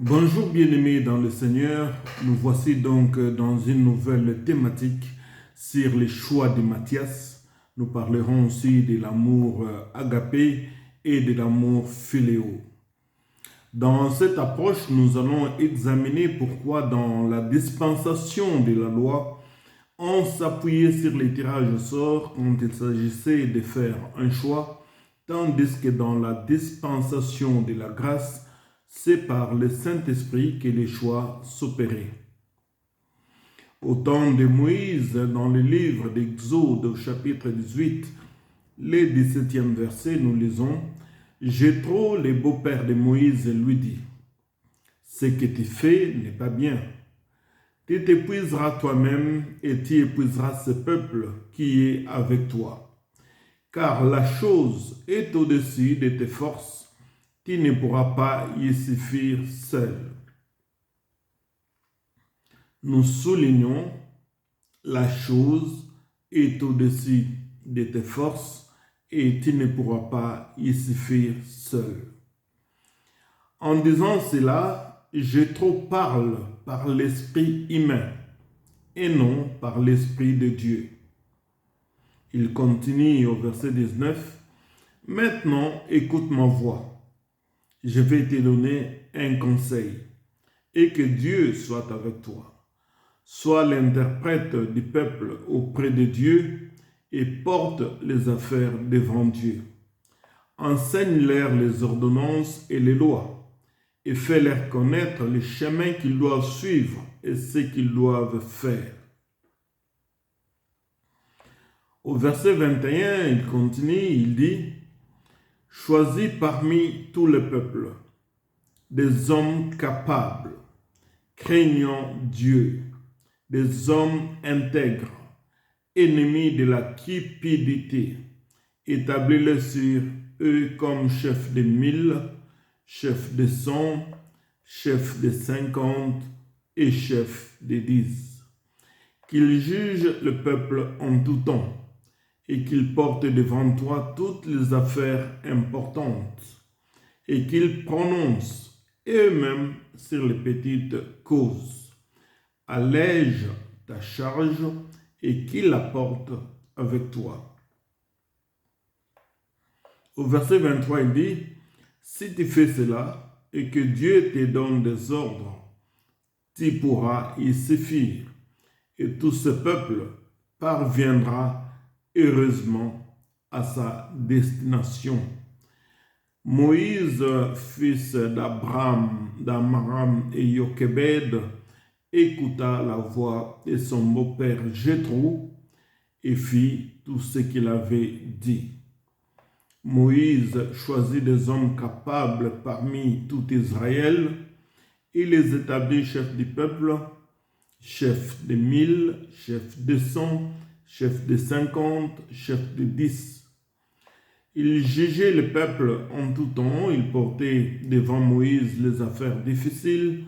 Bonjour bien-aimés dans le Seigneur, nous voici donc dans une nouvelle thématique sur les choix de Matthias. Nous parlerons aussi de l'amour agapé et de l'amour philéo. Dans cette approche, nous allons examiner pourquoi dans la dispensation de la loi, on s'appuyait sur les tirages au sort quand il s'agissait de faire un choix, tandis que dans la dispensation de la grâce, c'est par le Saint-Esprit que les choix s'opéraient. Au temps de Moïse, dans le livre d'Exode au chapitre 18, le 17e verset, nous lisons « Jéthro, le beau-père de Moïse, lui dit « Ce que tu fais n'est pas bien. Tu t'épuiseras toi-même et tu épuiseras ce peuple qui est avec toi. Car la chose est au-dessus de tes forces. Tu ne pourras pas y suffire seul. » Nous soulignons la chose est au-dessus de tes forces et tu ne pourras pas y suffire seul. En disant cela, Jéthro parle par l'esprit humain et non par l'esprit de Dieu. Il continue au verset 19. « Maintenant, écoute ma voix. Je vais te donner un conseil et que Dieu soit avec toi. Sois l'interprète du peuple auprès de Dieu et porte les affaires devant Dieu. Enseigne-leur les ordonnances et les lois et fais-leur connaître les chemins qu'ils doivent suivre et ce qu'ils doivent faire. » Au verset 21, il continue, il dit « Choisis parmi tout le peuple des hommes capables, craignant Dieu, des hommes intègres, ennemis de la cupidité. Établis-les sur eux comme chefs de 1000, chefs de 100, chefs de 50 et chefs de 10. Qu'ils jugent le peuple en tout temps et qu'ils portent devant toi toutes les affaires importantes et qu'ils prononcent eux-mêmes sur les petites causes. Allège ta charge et qu'ils la portent avec toi. » Au verset 23, il dit « Si tu fais cela et que Dieu te donne des ordres, tu pourras y suffire et tout ce peuple parviendra heureusement à sa destination. » Moïse, fils d'Amram et Jochebed, écouta la voix de son beau-père Jéthro et fit tout ce qu'il avait dit. Moïse choisit des hommes capables parmi tout Israël et les établit chefs du peuple, chefs de 1000, chefs de 100, chefs de 50, chefs de 10. Il jugeait le peuple en tout temps, il portait devant Moïse les affaires difficiles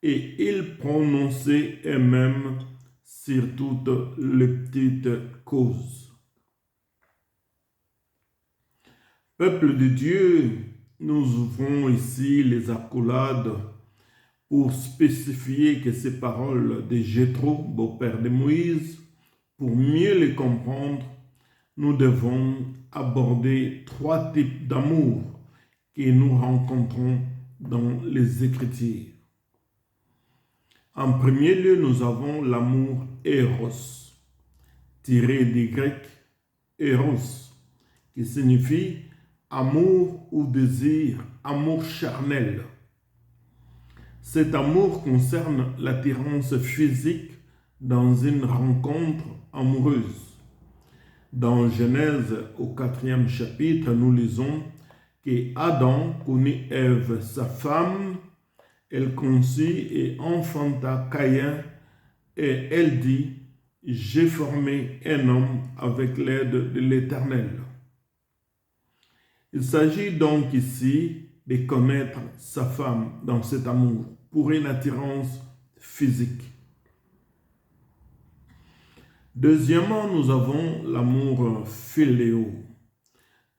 et il prononçait eux-mêmes sur toutes les petites causes. Peuple de Dieu, nous ouvrons ici les accolades pour spécifier que ces paroles de Jéthro, beau-père de Moïse, pour mieux les comprendre, nous devons aborder 3 types d'amour que nous rencontrons dans les Écritures. En premier lieu, nous avons l'amour éros, tiré du grec éros, qui signifie amour ou désir, amour charnel. Cet amour concerne l'attirance physique dans une rencontre amoureuse. Dans Genèse, au 4e chapitre, nous lisons que Adam connut Ève, sa femme, elle conçut et enfanta Caïn, et elle dit « J'ai formé un homme avec l'aide de l'Éternel. » Il s'agit donc ici de connaître sa femme dans cet amour pour une attirance physique. Deuxièmement, nous avons l'amour philéo,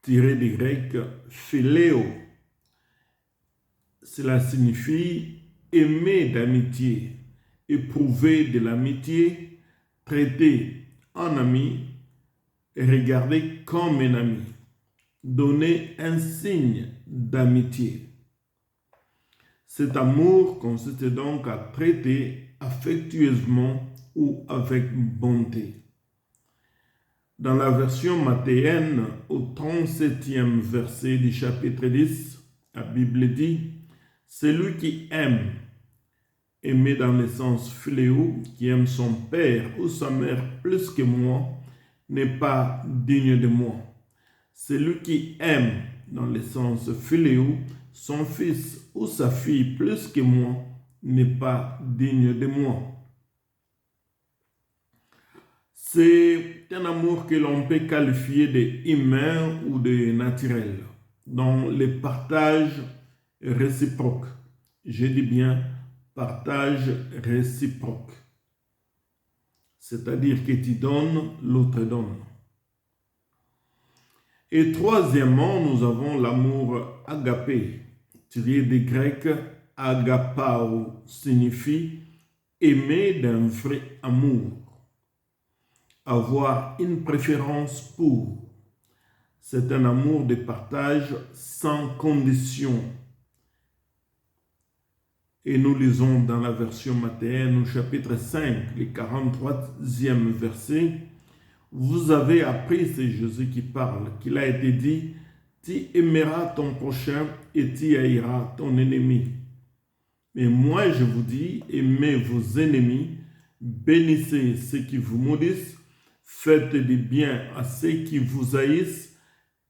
tiré du grec philéo. Cela signifie aimer d'amitié, éprouver de l'amitié, traiter un ami et regarder comme un ami, donner un signe d'amitié. Cet amour consiste donc à traiter affectueusement ou avec bonté. Dans la version mathéenne, au 37e verset du chapitre 10, la Bible dit « Celui qui aime, aimer dans le sens philéo, qui aime son père ou sa mère plus que moi, n'est pas digne de moi. Celui qui aime, dans le sens philéo, son fils ou sa fille plus que moi, n'est pas digne de moi. » C'est un amour que l'on peut qualifier d'humain ou de naturel, dans le partage réciproque. Je dis bien partage réciproque. C'est-à-dire que tu donnes, l'autre donne. Et troisièmement, nous avons l'amour agapé, tiré des Grecs agapao, signifie aimer d'un vrai amour. Avoir une préférence pour. C'est un amour de partage sans condition. Et nous lisons dans la version mathéenne au chapitre 5, le 43e verset, « Vous avez appris, c'est Jésus qui parle, qu'il a été dit, « Tu aimeras ton prochain et tu haïras ton ennemi. » Mais moi je vous dis, aimez vos ennemis, bénissez ceux qui vous maudissent, faites du bien à ceux qui vous haïssent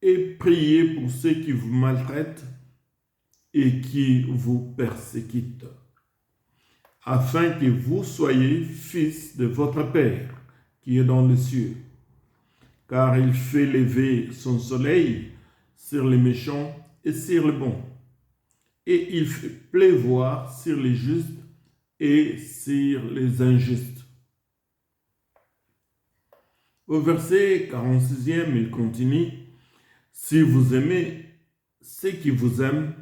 et priez pour ceux qui vous maltraitent et qui vous persécutent, afin que vous soyez fils de votre Père qui est dans les cieux. Car il fait lever son soleil sur les méchants et sur les bons, et il fait pleuvoir sur les justes et sur les injustes. Au verset 46e, il continue, « Si vous aimez ceux qui vous aiment,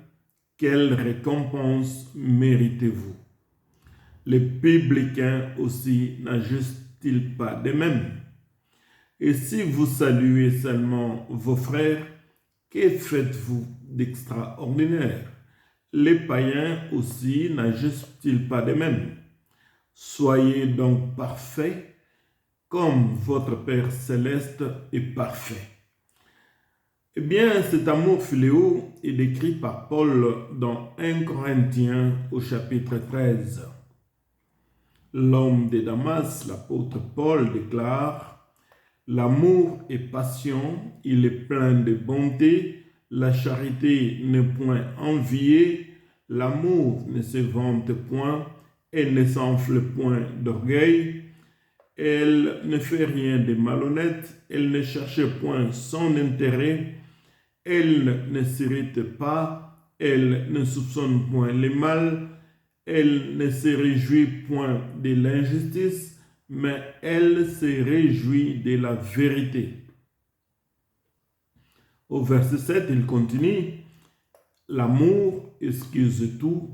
quelle récompense méritez-vous? Les publicains aussi n'agissent-ils pas de même? Et si vous saluez seulement vos frères, que faites-vous d'extraordinaire? Les païens aussi n'agissent-ils pas de même? Soyez donc parfaits, comme votre Père céleste est parfait. » Eh bien, cet amour philéo est décrit par Paul dans 1 Corinthiens au chapitre 13. L'homme de Damas, l'apôtre Paul, déclare « L'amour est patient, il est plein de bonté, la charité n'est point enviée, l'amour ne se vante point, elle ne s'enfle point d'orgueil, elle ne fait rien de malhonnête, elle ne cherche point son intérêt, elle ne s'irrite pas, elle ne soupçonne point le mal, elle ne se réjouit point de l'injustice, mais elle se réjouit de la vérité. » Au verset 7, il continue, « L'amour excuse tout,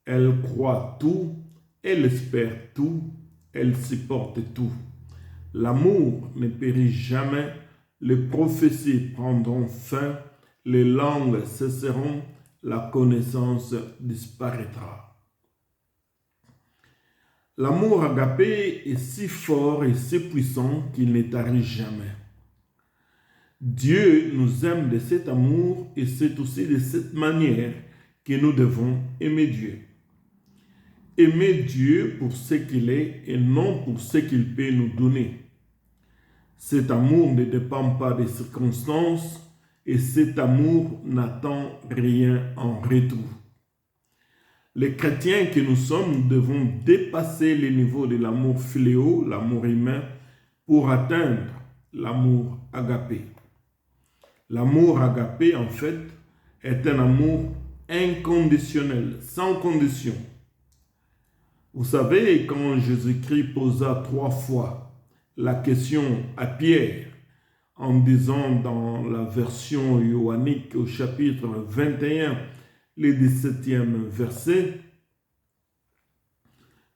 elle croit tout, elle espère tout, elle supporte tout. L'amour ne périt jamais, les prophéties prendront fin, les langues cesseront, la connaissance disparaîtra. » L'amour agapé est si fort et si puissant qu'il ne tarit jamais. Dieu nous aime de cet amour et c'est aussi de cette manière que nous devons aimer Dieu. Aimer Dieu pour ce qu'il est et non pour ce qu'il peut nous donner. Cet amour ne dépend pas des circonstances et cet amour n'attend rien en retour. Les chrétiens que nous sommes, nous devons dépasser le niveau de l'amour philéo, l'amour humain, pour atteindre l'amour agapé. L'amour agapé, en fait, est un amour inconditionnel, sans condition. Vous savez, quand Jésus-Christ posa 3 fois la question à Pierre, en disant dans la version johannique au chapitre 21, le 17e verset,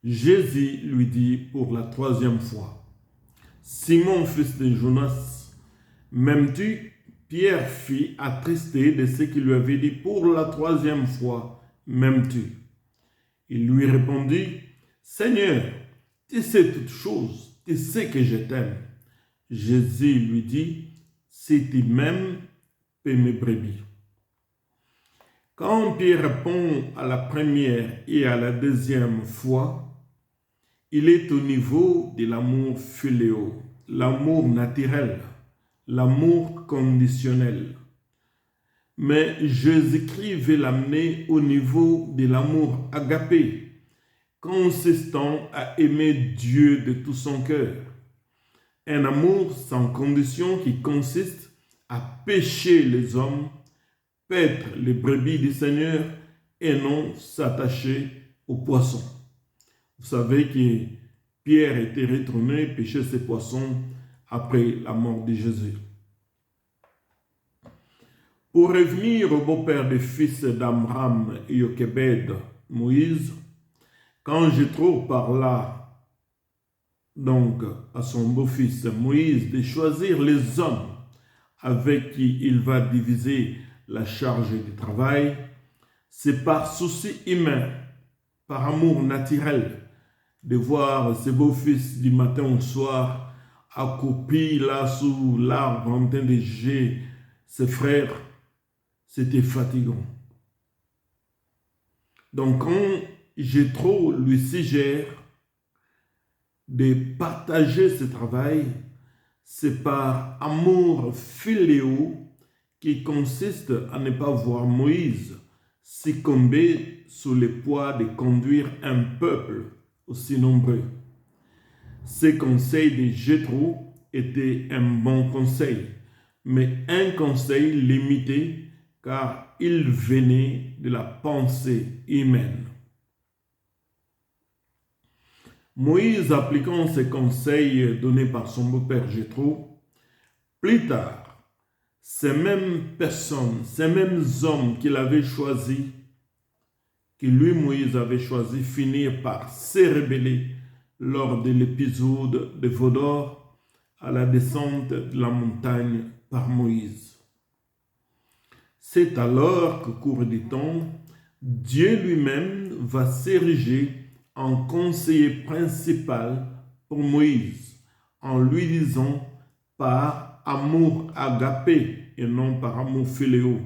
Jésus lui dit pour la troisième fois, « Simon, fils de Jonas, m'aimes-tu » Pierre fit attristé de ce qu'il lui avait dit pour la troisième fois, « M'aimes-tu » Il lui répondit, « Seigneur, tu sais toutes choses, tu sais que je t'aime. » Jésus lui dit, « Si tu m'aimes, paie mes brebis. » Quand Pierre répond à la première et à la deuxième fois, il est au niveau de l'amour philéo, l'amour naturel, l'amour conditionnel. Mais Jésus-Christ veut l'amener au niveau de l'amour agapé, consistant à aimer Dieu de tout son cœur. Un amour sans condition qui consiste à pécher les hommes, paître les brebis du Seigneur et non s'attacher aux poissons. Vous savez que Pierre était retourné pêcher ses poissons après la mort de Jésus. Pour revenir au beau-père des fils d'Amram et Jochebed, Moïse, quand Jéthro parla donc à son beau-fils Moïse de choisir les hommes avec qui il va diviser la charge du travail, c'est par souci humain, par amour naturel, de voir ses beaux-fils du matin au soir accroupis là sous l'arbre en train de juger ses frères, c'était fatigant. Donc quand Jéthro lui suggère de partager ce travail, c'est par amour philéo qui consiste à ne pas voir Moïse succomber sous le poids de conduire un peuple aussi nombreux. Ce conseil de Jéthro était un bon conseil, mais un conseil limité car il venait de la pensée humaine. Moïse, appliquant ces conseils donnés par son beau-père Jéthro, plus tard, ces mêmes personnes, ces mêmes hommes qu'il avait choisis, que lui, Moïse, avait choisi, finirent par se rebeller lors de l'épisode de Vaudor à la descente de la montagne par Moïse. C'est alors qu'au cours du temps, Dieu lui-même va s'ériger en conseiller principal pour Moïse, en lui disant par amour agapé et non par amour philéo.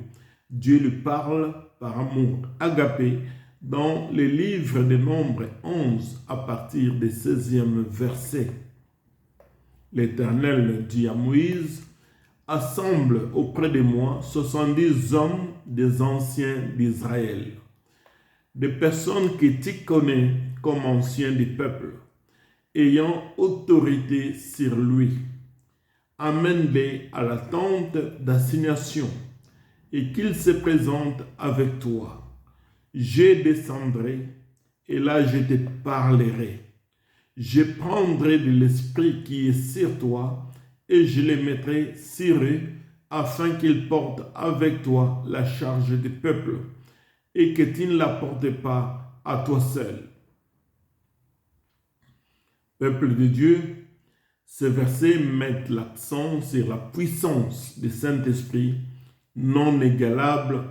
Dieu lui parle par amour agapé dans le livre des Nombres 11 à partir du 16e verset. L'Éternel dit à Moïse, « Assemble auprès de moi 70 hommes des anciens d'Israël, des personnes que tu connais comme anciens du peuple, ayant autorité sur lui. Amène-les à la tente d'assignation et qu'ils se présentent avec toi. Je descendrai et là je te parlerai. Je prendrai de l'esprit qui est sur toi et je les mettrai sur eux afin qu'ils portent avec toi la charge du peuple et que tu ne la portes pas à toi seul. » Peuple de Dieu, ces versets mettent l'accent sur la puissance du Saint-Esprit non égalable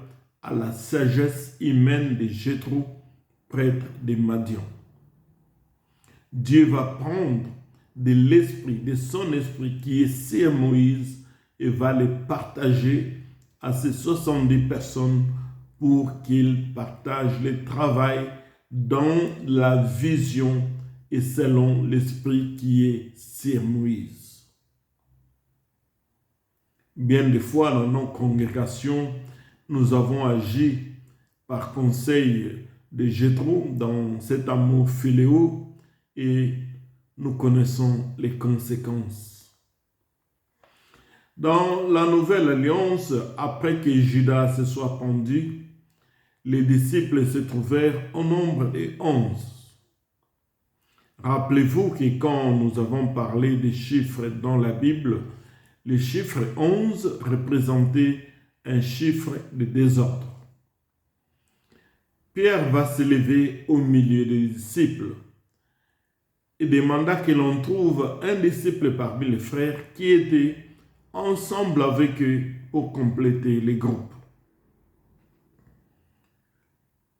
à la sagesse humaine de Jéthro, prêtre de Madian. Dieu va prendre de l'esprit, de son esprit qui est sur Moïse et va le partager à ces 70 personnes pour qu'ils partagent le travail dans la vision et selon l'esprit qui est sur Moïse. Bien des fois dans nos congrégations, nous avons agi par conseil de Jéthro dans cet amour philéo et nous connaissons les conséquences. Dans la Nouvelle Alliance, après que Judas se soit pendu, les disciples se trouvèrent au nombre de 11. Rappelez-vous que quand nous avons parlé des chiffres dans la Bible, le chiffre 11 représentait un chiffre de désordre. Pierre va se lever au milieu des disciples et demanda que l'on trouve un disciple parmi les frères qui était ensemble avec eux pour compléter les groupes.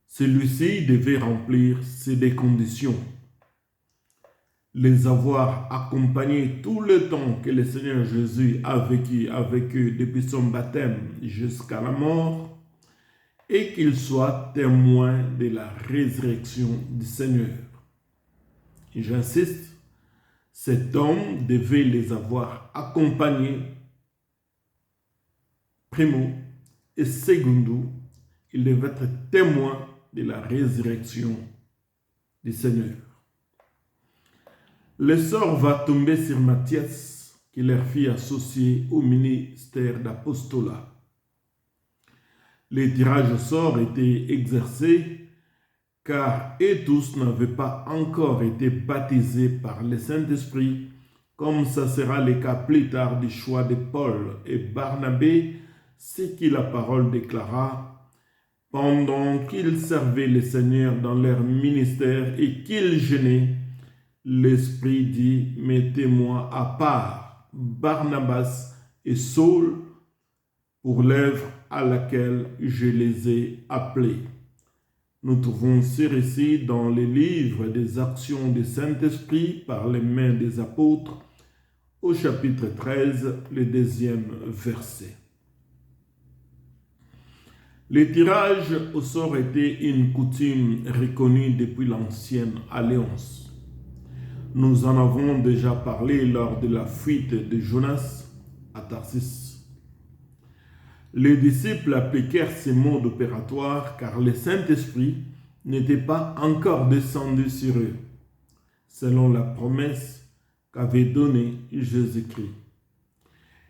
Celui-ci devait remplir ces deux conditions: les avoir accompagnés tout le temps que le Seigneur Jésus a vécu avec eux depuis son baptême jusqu'à la mort, et qu'il soit témoin de la résurrection du Seigneur. Et j'insiste, cet homme devait les avoir accompagnés, primo, et secondo, il devait être témoin de la résurrection du Seigneur. Le sort va tomber sur Matthias, qui leur fit associer au ministère d'apostolat. Les tirages au sort étaient exercés car eux tous n'avaient pas encore été baptisés par le Saint-Esprit, comme ça sera le cas plus tard du choix de Paul et Barnabé, ce qui la parole déclara: pendant qu'ils servaient le Seigneur dans leur ministère et qu'ils jeûnaient, l'Esprit dit: mettez-moi à part Barnabas et Saul pour l'œuvre à laquelle je les ai appelés. Nous trouvons ce récit dans les livres des actions du Saint-Esprit par les mains des apôtres, au chapitre 13, le 2e verset. Le tirage au sort était une coutume reconnue depuis l'ancienne alliance. Nous en avons déjà parlé lors de la fuite de Jonas à Tarsis. Les disciples appliquèrent ces modes opératoires car le Saint-Esprit n'était pas encore descendu sur eux, selon la promesse qu'avait donnée Jésus-Christ.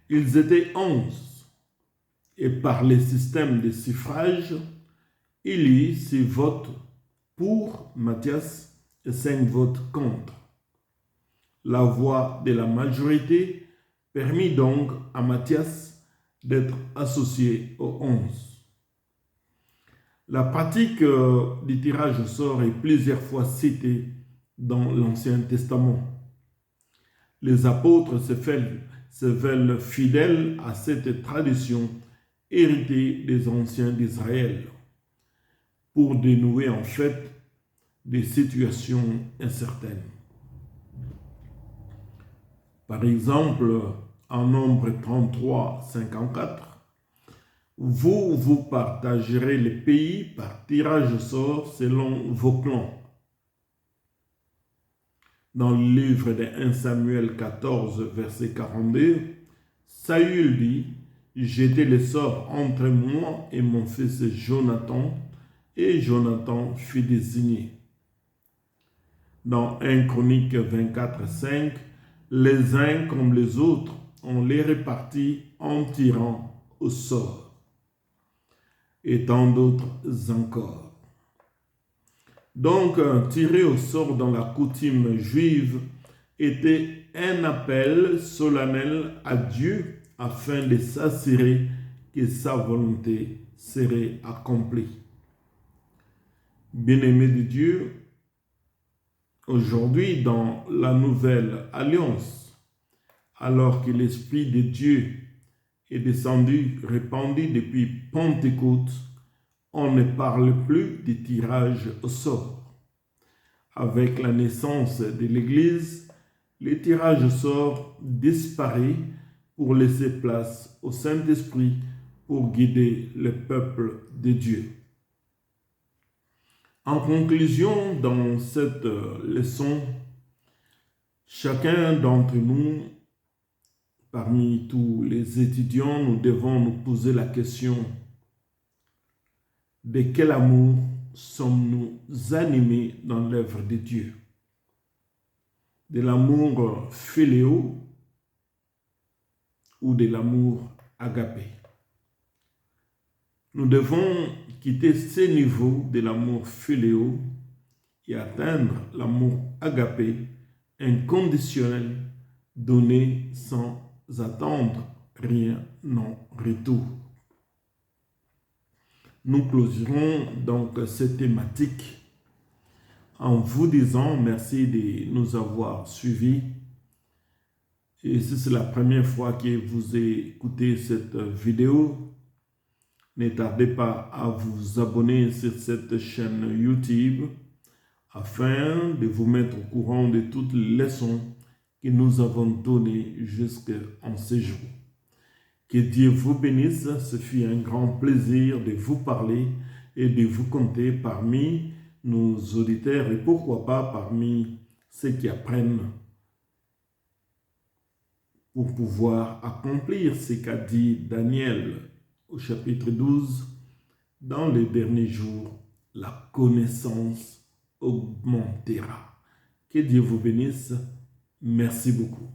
Ils étaient 11, et par le système de suffrage, il y eut 6 votes pour Matthias et 5 votes contre. La voix de la majorité permit donc à Matthias d'être associé aux 11. La pratique du tirage au sort est plusieurs fois citée dans l'Ancien Testament. Les apôtres se veulent fidèles à cette tradition héritée des anciens d'Israël pour dénouer en fait des situations incertaines. Par exemple, en Nombre 33, 54, vous partagerez les pays par tirage au sort selon vos clans. Dans le livre de 1 Samuel 14, verset 42, Saül dit: jetez le sort entre moi et mon fils Jonathan, et Jonathan fut désigné. Dans 1 Chronique 24, 5, les uns comme les autres, on les répartit en tirant au sort, et tant d'autres encore. Donc, tirer au sort dans la coutume juive était un appel solennel à Dieu afin de s'assurer que sa volonté serait accomplie. Bien-aimés de Dieu, aujourd'hui dans la nouvelle alliance, alors que l'Esprit de Dieu est descendu, répandu depuis Pentecôte, on ne parle plus de tirage au sort. Avec la naissance de l'Église, le tirage au sort disparaît pour laisser place au Saint-Esprit pour guider le peuple de Dieu. En conclusion, dans cette leçon, chacun d'entre nous, parmi tous les étudiants, nous devons nous poser la question: de quel amour sommes-nous animés dans l'œuvre de Dieu? De l'amour philéo ou de l'amour agapé? Nous devons quitter ce niveau de l'amour philéo et atteindre l'amour agapé, inconditionnel, donné sans attendre rien en retour. Nous closerons donc cette thématique en vous disant merci de nous avoir suivis. Et si c'est la première fois que vous écoutez cette vidéo, ne tardez pas à vous abonner sur cette chaîne YouTube afin de vous mettre au courant de toutes les leçons que nous avons données jusqu'en ce jour. Que Dieu vous bénisse, ce fut un grand plaisir de vous parler et de vous compter parmi nos auditeurs et pourquoi pas parmi ceux qui apprennent pour pouvoir accomplir ce qu'a dit Daniel au chapitre 12. Dans les derniers jours, la connaissance augmentera. Que Dieu vous bénisse. Merci beaucoup.